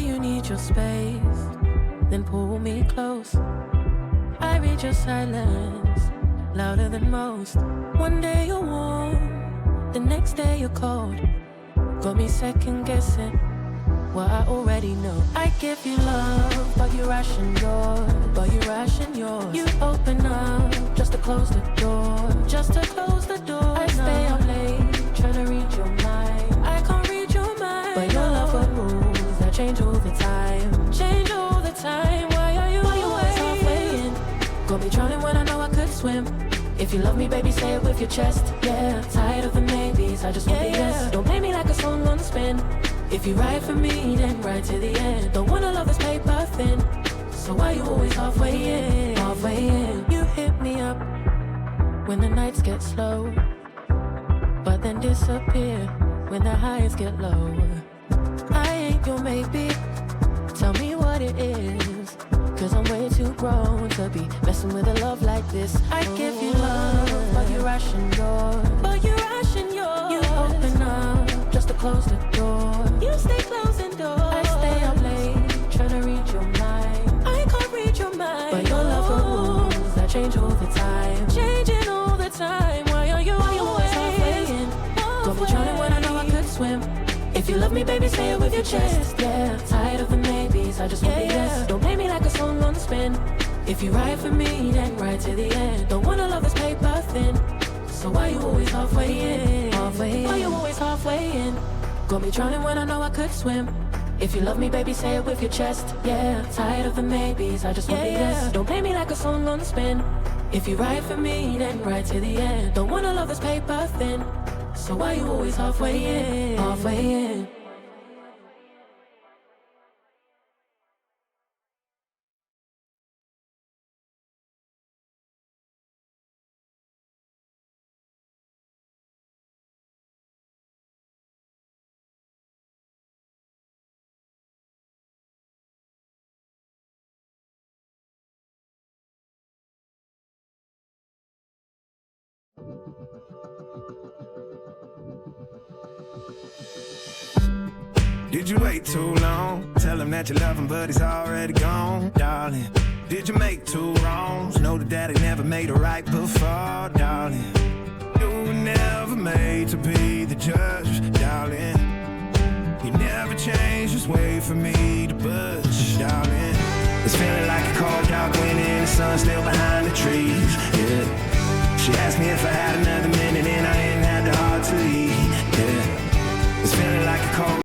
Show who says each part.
Speaker 1: you need your space, then pull me close. I read your silence, louder than most. One day you're warm, the next day you're cold. Got me second guessing what I already know. I give you love, but you ration yours. You open up just to close the door. I stay up late, trying to read your mind. I can't read your mind, but your love for rules that change all the time. Why are you always halfway in? Got me drowning when I know I could swim. If you love me, baby, say it with your chest. Yeah, tired of the maybes, I just want the yes. Don't play me like a song on spin. If you ride for me, then ride to the end. Don't wanna love this paper thin. So why you always halfway in? You hit me up when the nights get slow, but then disappear when the highs get low. I ain't your maybe, tell me what it is, cause I'm way too grown to be messing with a love like this. I give you love, but you ration yours. You open up just to close the door. You stay closing doors. I stay up late, trying to read your mind. I can't read your mind, but your love for rules that change all the time. Changing all the time. Why are you always halfway in? Got me drowning when I know I could swim. If you love me, baby, say it with your chest. Yeah, tired of the maybes, I just want the yes. Don't play me like a song on spin. If you ride for me, then ride to the end. Don't wanna love this paper thin. So why you always halfway in? Why you always halfway in? Got me drowning when I know I could swim. If you love me, baby, say it with your chest. Yeah, tired of the maybes, I just want the yes. Don't play me like a song on spin. If you ride for me, then ride to the end. Don't wanna love this paper thin. So why you always halfway in?
Speaker 2: Did you wait too long? Tell him that you love him, but he's already gone, darling. Did you make two wrongs? Know that daddy never made a right before, darling. You were never made to be the judge, darling. You never changed, just wait for me to budge, darling. It's feeling like a cold, dark wind and the sun still behind the trees, yeah. She asked me if I had another minute and I ain't had the heart to leave, yeah. It's feeling like a cold